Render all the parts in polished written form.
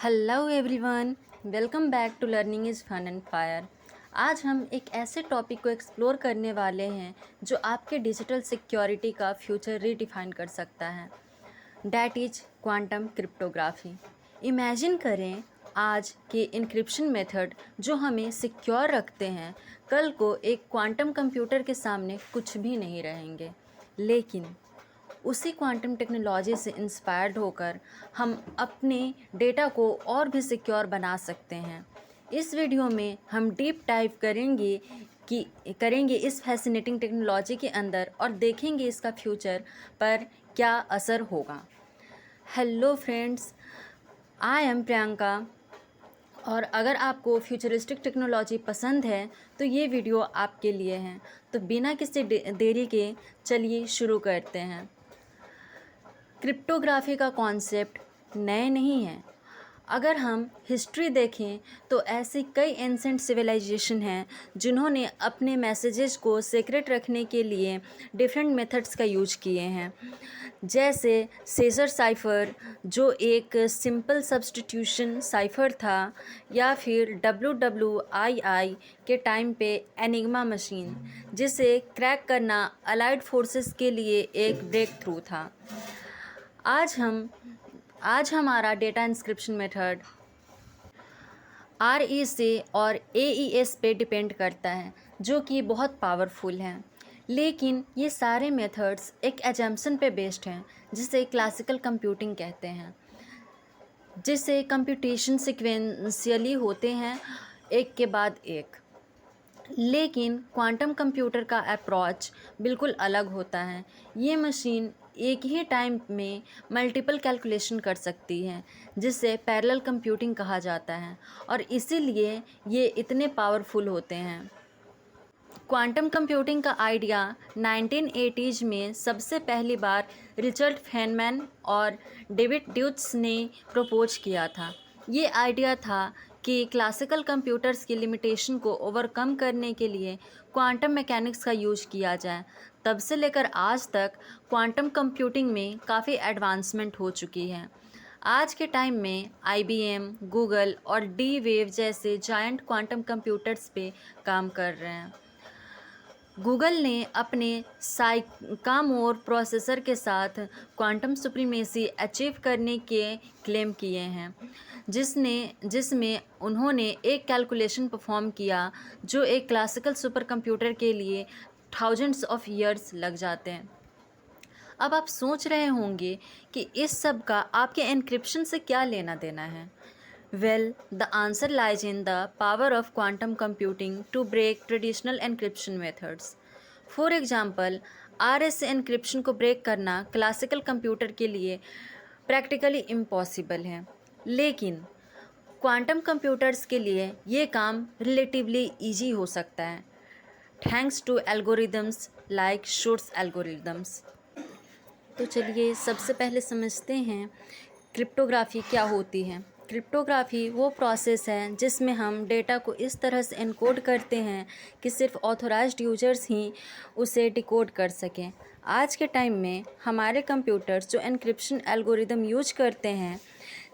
Hello everyone, welcome back to learning is fun and fire. आज हम एक ऐसे टॉपिक को एक्सप्लोर करने वाले हैं जो आपके डिजिटल सिक्योरिटी का फ्यूचर रीडिफाइन कर सकता है। That is quantum cryptography. Imagine करें, आज के इनक्रिप्शन मेथड जो हमें सिक्योर रखते हैं, कल को एक क्वांटम कंप्यूटर के सामने कुछ भी नहीं रहेंगे। लेकिन उसी क्वांटम टेक्नोलॉजी से इंस्पायर्ड होकर हम अपने डेटा को और भी सिक्योर बना सकते हैं। इस वीडियो में हम डीप डाइव करेंगे इस फैसिनेटिंग टेक्नोलॉजी के अंदर और देखेंगे इसका फ्यूचर पर क्या असर होगा। Hello friends, I am Priyanka, और अगर आपको फ्यूचरिस्टिक टेक्नोलॉजी पसंद है तो ये वीडियो आपके लिए है। तो बिना किसी देरी के चलिए शुरू करते हैं। क्रिप्टोग्राफी का कॉन्सेप्ट नए नहीं है। अगर हम हिस्ट्री देखें तो ऐसी कई एंसेंट सिविलाइजेशन हैं जिन्होंने अपने मैसेजेस को सीक्रेट रखने के लिए डिफरेंट मेथड्स का यूज किए हैं, जैसे सेजर साइफ़र जो एक सिंपल सब्स्टिट्यूशन साइफ़र था, या फिर WWII के टाइम पे एनिग्मा मशीन जिसे क्रैक करना अलाइड फोर्सेस के लिए एक ब्रेक थ्रू था। आज हमारा डेटा इंस्क्रिप्शन मेथड REC और AES पे डिपेंड करता है, जो कि बहुत पावरफुल हैं। लेकिन ये सारे मेथड्स एक एजम्पशन पे बेस्ड हैं जिसे क्लासिकल कंप्यूटिंग कहते हैं, जिसे कंप्यूटेशन सिक्वेंशियली होते हैं एक के बाद एक। लेकिन क्वांटम कंप्यूटर का अप्रोच बिल्कुल अलग होता है। ये मशीन एक ही टाइम में मल्टीपल कैलकुलेशन कर सकती है, जिसे पैरेलल कंप्यूटिंग कहा जाता है, और इसीलिए ये इतने पावरफुल होते हैं। क्वांटम कंप्यूटिंग का आइडिया 1980s में सबसे पहली बार रिचर्ड फेनमैन और डेविड ड्यूट्स ने प्रपोज किया था। ये आइडिया था कि क्लासिकल कंप्यूटर्स की लिमिटेशन को ओवरकम करने के लिए क्वांटम मैकेनिक्स का यूज किया जाए। तब से लेकर आज तक क्वांटम कंप्यूटिंग में काफ़ी एडवांसमेंट हो चुकी है। आज के टाइम में IBM, गूगल और D-Wave जैसे जायंट क्वांटम कंप्यूटर्स पे काम कर रहे हैं। गूगल ने अपने साइकामोर प्रोसेसर के साथ क्वांटम सुप्रीमेसी अचीव करने के क्लेम किए हैं, जिसमें उन्होंने एक कैलकुलेशन परफॉर्म किया जो एक क्लासिकल सुपर कंप्यूटर के लिए थाउजेंड्स ऑफ ईयर्स लग जाते हैं। अब आप सोच रहे होंगे कि इस सब का आपके एन्क्रिप्शन से क्या लेना देना है। Well, the answer lies in the power of quantum computing to break traditional encryption methods. For example, RSA encryption को ब्रेक करना क्लासिकल कंप्यूटर के लिए प्रैक्टिकली इम्पॉसिबल है, लेकिन क्वांटम कंप्यूटर्स के लिए ये काम रिलेटिवली ईजी हो सकता है, thanks to algorithms like Shor's algorithms. तो चलिए सबसे पहले समझते हैं क्रिप्टोग्राफी क्या होती है। क्रिप्टोग्राफी वो प्रोसेस है जिसमें हम डेटा को इस तरह से एनकोड करते हैं कि सिर्फ ऑथोराइज्ड यूजर्स ही उसे डिकोड कर सकें। आज के टाइम में हमारे कंप्यूटर्स जो एन्क्रिप्शन एल्गोरिदम यूज करते हैं,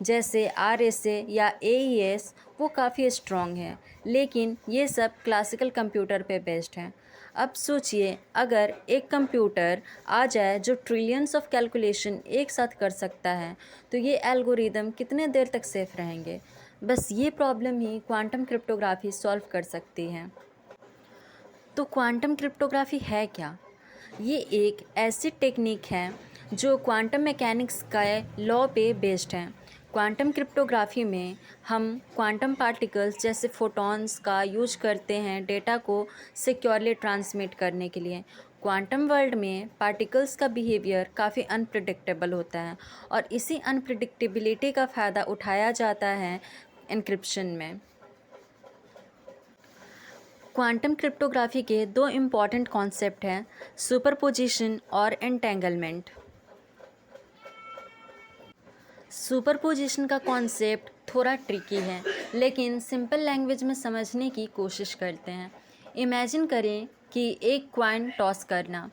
जैसे RSA या AES, वो काफ़ी स्ट्रॉन्ग है, लेकिन ये सब क्लासिकल कंप्यूटर पे बेस्ड हैं। अब सोचिए, अगर एक कंप्यूटर आ जाए जो ट्रिलियंस ऑफ कैलकुलेशन एक साथ कर सकता है, तो ये एल्गोरिदम कितने देर तक सेफ रहेंगे। बस ये प्रॉब्लम ही क्वांटम क्रिप्टोग्राफी सॉल्व कर सकती है। तो क्वांटम क्रिप्टोग्राफी है क्या? ये एक ऐसी टेक्निक है जो क्वांटम मैकेनिक्स का लॉ पे बेस्ड है। क्वांटम क्रिप्टोग्राफी में हम क्वांटम पार्टिकल्स जैसे फोटॉन्स का यूज करते हैं डेटा को सिक्योरली ट्रांसमिट करने के लिए। क्वांटम वर्ल्ड में पार्टिकल्स का बिहेवियर काफ़ी अनप्रिडिक्टेबल होता है, और इसी अनप्रिडिक्टेबिलिटी का फ़ायदा उठाया जाता है एन्क्रिप्शन में। क्वांटम क्रिप्टोग्राफी के दो इम्पॉर्टेंट कॉन्सेप्ट हैं, सुपरपोजिशन और एंटेंगलमेंट। सुपरपोजिशन का कॉन्सेप्ट थोड़ा ट्रिकी है, लेकिन सिंपल लैंग्वेज में समझने की कोशिश करते हैं। इमेजिन करें कि एक क्वाइन टॉस करना।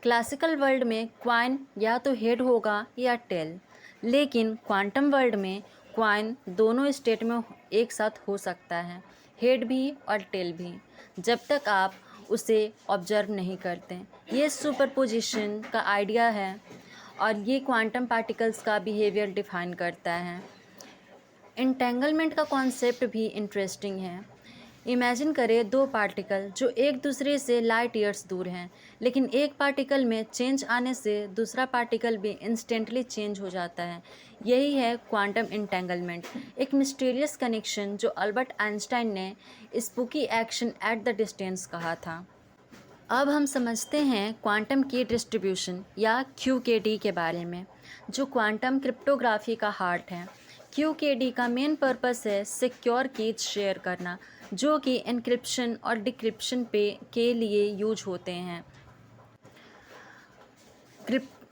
क्लासिकल वर्ल्ड में क्वाइन या तो हेड होगा या टेल, लेकिन क्वांटम वर्ल्ड में क्वाइन दोनों स्टेट में एक साथ हो सकता है, हेड भी और टेल भी, जब तक आप उसे ऑब्जर्व नहीं करते। ये सुपरपोजिशन का आइडिया है और ये क्वांटम पार्टिकल्स का बिहेवियर डिफाइन करता है। एंटेंगलमेंट का कॉन्सेप्ट भी इंटरेस्टिंग है। इमेजिन करें दो पार्टिकल जो एक दूसरे से लाइट ईयर्स दूर हैं, लेकिन एक पार्टिकल में चेंज आने से दूसरा पार्टिकल भी इंस्टेंटली चेंज हो जाता है। यही है क्वांटम एंटेंगलमेंट, एक मिस्टीरियस कनेक्शन जो अल्बर्ट आइंस्टाइन ने spooky action at the distance कहा था। अब हम समझते हैं क्वांटम की डिस्ट्रीब्यूशन या QKD के बारे में, जो क्वांटम क्रिप्टोग्राफी का हार्ट है। QKD का मेन पर्पस है सिक्योर कीज शेयर करना, जो कि एन्क्रिप्शन और डिक्रिप्शन के लिए यूज होते हैं।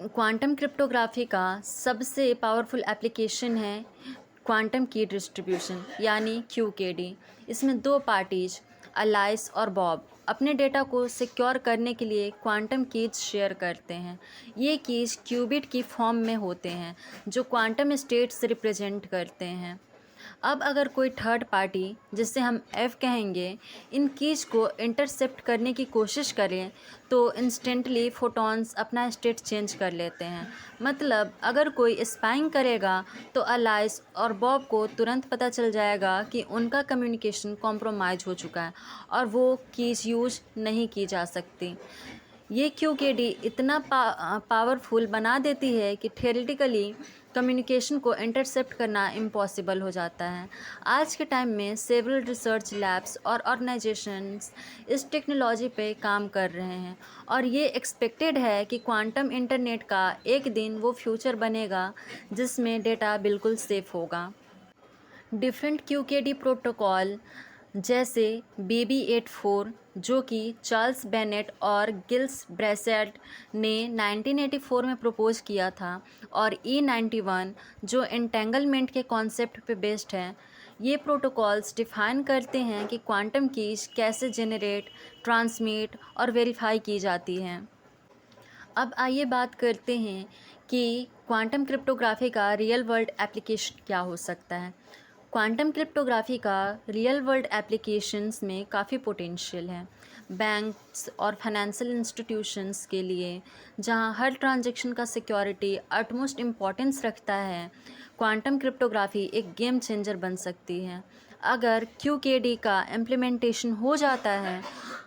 क्वांटम क्रिप्टोग्राफी का सबसे पावरफुल एप्लीकेशन है क्वांटम की डिस्ट्रीब्यूशन यानी QKD। इसमें दो पार्टीज अलाइस और बॉब अपने डेटा को सिक्योर करने के लिए क्वांटम कीज शेयर करते हैं। ये कीज क्यूबिट की फॉर्म में होते हैं जो क्वांटम स्टेट्स रिप्रेजेंट करते हैं। अब अगर कोई थर्ड पार्टी, जिसे हम F कहेंगे, इन कीज को इंटरसेप्ट करने की कोशिश करें तो इंस्टेंटली फोटॉन्स अपना स्टेट चेंज कर लेते हैं। मतलब अगर कोई स्पाइंग करेगा तो अलाइस और बॉब को तुरंत पता चल जाएगा कि उनका कम्युनिकेशन कॉम्प्रोमाइज़ हो चुका है और वो कीज यूज नहीं की जा सकती। ये QKD इतना पावरफुल बना देती है कि थियोरेटिकली कम्युनिकेशन को इंटरसेप्ट करना इम्पॉसिबल हो जाता है। आज के टाइम में सेवरल रिसर्च लैब्स और ऑर्गेनाइजेशंस इस टेक्नोलॉजी पे काम कर रहे हैं और ये एक्सपेक्टेड है कि क्वांटम इंटरनेट का एक दिन वो फ्यूचर बनेगा जिसमें डेटा बिल्कुल सेफ होगा। डिफरेंट QKD प्रोटोकॉल जैसे BB84, जो कि चार्ल्स बेनेट और गिल्स ब्रेसेट ने 1984 में प्रपोज किया था, और E91 जो एंटेंगलमेंट के कॉन्सेप्ट पे बेस्ड है। ये प्रोटोकॉल्स डिफाइन करते हैं कि क्वांटम कीज कैसे जनरेट, ट्रांसमिट और वेरीफाई की जाती हैं। अब आइए बात करते हैं कि क्वांटम क्रिप्टोग्राफी का रियल वर्ल्ड एप्लीकेशन क्या हो सकता है। क्वांटम क्रिप्टोग्राफी का रियल वर्ल्ड एप्लीकेशंस में काफ़ी पोटेंशियल है। बैंक्स और फाइनेंशियल इंस्टीट्यूशंस के लिए, जहां हर ट्रांजैक्शन का सिक्योरिटी अटमोस्ट इम्पॉर्टेंस रखता है, क्वांटम क्रिप्टोग्राफी एक गेम चेंजर बन सकती है। अगर QKD का इम्प्लीमेंटेशन हो जाता है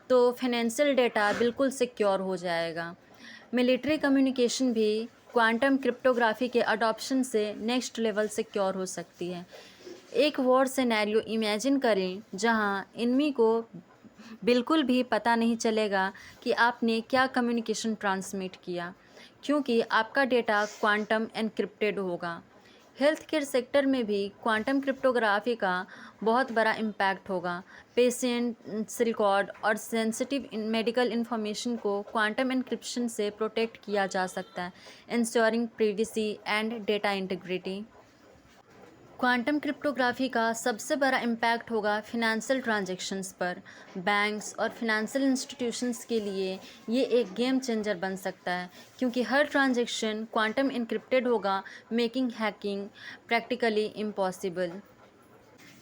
तो फाइनेंशियल डेटा बिल्कुल सिक्योर हो जाएगा। मिलिट्री कम्युनिकेशन भी क्वांटम क्रिप्टोग्राफी के अडॉप्शन से नेक्स्ट लेवल सिक्योर हो सकती है। एक वॉर सिनेरियो इमेजिन करें जहां एनिमी को बिल्कुल भी पता नहीं चलेगा कि आपने क्या कम्युनिकेशन ट्रांसमिट किया, क्योंकि आपका डेटा क्वांटम एनक्रिप्टेड होगा। हेल्थ केयर सेक्टर में भी क्वांटम क्रिप्टोग्राफी का बहुत बड़ा इम्पैक्ट होगा। पेशेंट्स रिकॉर्ड और सेंसिटिव मेडिकल इन्फॉर्मेशन को क्वांटम एन्क्रिप्शन से प्रोटेक्ट किया जा सकता है, ensuring privacy and data integrity. Quantum cryptography का सबसे बड़ा इम्पैक्ट होगा फिनेंशियल ट्रांजैक्शंस पर। बैंक्स और फिनेंशियल इंस्टीट्यूशंस के लिए ये एक गेम चेंजर बन सकता है, क्योंकि हर ट्रांजैक्शन क्वांटम एन्क्रिप्टेड होगा, मेकिंग हैकिंग प्रैक्टिकली इम्पॉसिबल।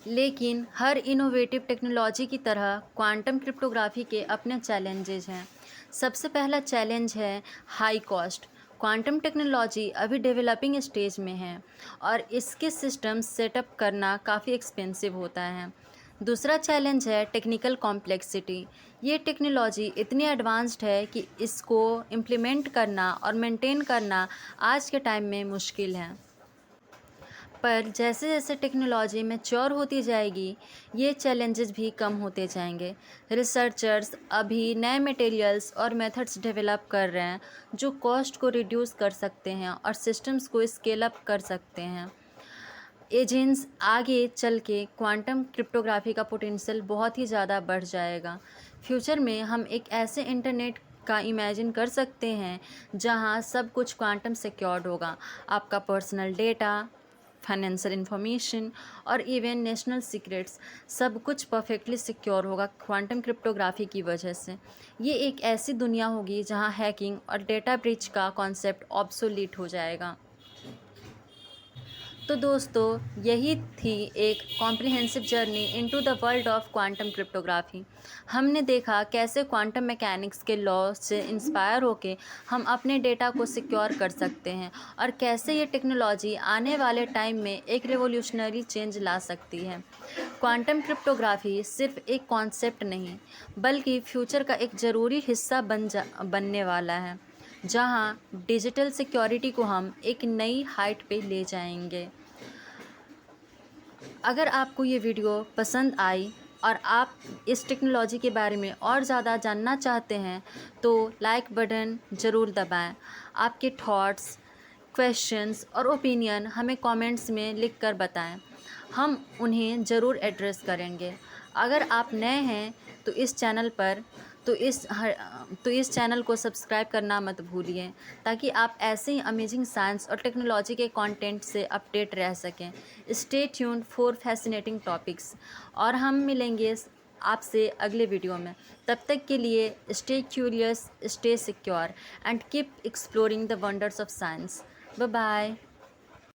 लेकिन हर इनोवेटिव टेक्नोलॉजी की तरह क्वांटम क्रिप्टोग्राफी के अपने चैलेंजेस हैं। सबसे पहला चैलेंज है हाई कॉस्ट। क्वांटम टेक्नोलॉजी अभी डेवलपिंग स्टेज में है और इसके सिस्टम सेटअप करना काफ़ी एक्सपेंसिव होता है। दूसरा चैलेंज है टेक्निकल कॉम्प्लेक्सिटी। ये टेक्नोलॉजी इतनी एडवांस्ड है कि इसको इम्प्लीमेंट करना और मेंटेन करना आज के टाइम में मुश्किल है। पर जैसे जैसे टेक्नोलॉजी मैच्योर होती जाएगी, ये चैलेंजेस भी कम होते जाएंगे। रिसर्चर्स अभी नए मटेरियल्स और मेथड्स डेवलप कर रहे हैं जो कॉस्ट को रिड्यूस कर सकते हैं और सिस्टम्स को स्केल अप कर सकते हैं। एजेंट्स आगे चल के क्वांटम क्रिप्टोग्राफी का पोटेंशियल बहुत ही ज़्यादा बढ़ जाएगा। फ्यूचर में हम एक ऐसे इंटरनेट का इमेजिन कर सकते हैं जहां सब कुछ क्वांटम सिक्योर्ड होगा। आपका पर्सनल डेटा, फाइनेंशियल इन्फॉर्मेशन और इवन नेशनल सीक्रेट्स, सब कुछ परफेक्टली सिक्योर होगा क्वांटम क्रिप्टोग्राफी की वजह से। ये एक ऐसी दुनिया होगी जहां हैकिंग और डेटा ब्रीच का कॉन्सेप्ट ऑब्सोलीट हो जाएगा। तो दोस्तों यही थी एक comprehensive journey into the world of quantum cryptography. हमने देखा कैसे क्वांटम मैकेनिक्स के लॉ से इंस्पायर होके हम अपने डेटा को सिक्योर कर सकते हैं और कैसे ये टेक्नोलॉजी आने वाले टाइम में एक रेवोल्यूशनरी चेंज ला सकती है। क्वांटम क्रिप्टोग्राफी सिर्फ एक कॉन्सेप्ट नहीं बल्कि फ्यूचर का एक ज़रूरी हिस्सा बनने वाला है, जहां डिजिटल सिक्योरिटी को हम एक नई हाइट पे ले जाएंगे। अगर आपको ये वीडियो पसंद आई और आप इस टेक्नोलॉजी के बारे में और ज़्यादा जानना चाहते हैं तो लाइक बटन ज़रूर दबाएं। आपके थॉट्स, क्वेश्चंस और ओपिनियन हमें कमेंट्स में लिख कर बताएं, हम उन्हें ज़रूर एड्रेस करेंगे। अगर आप नए हैं तो इस चैनल को सब्सक्राइब करना मत भूलिए, ताकि आप ऐसे ही अमेजिंग साइंस और टेक्नोलॉजी के कंटेंट से अपडेट रह सकें। Stay tuned for fascinating topics और हम मिलेंगे आपसे अगले वीडियो में। तब तक के लिए stay curious, stay secure and keep exploring the wonders of science. Bye bye.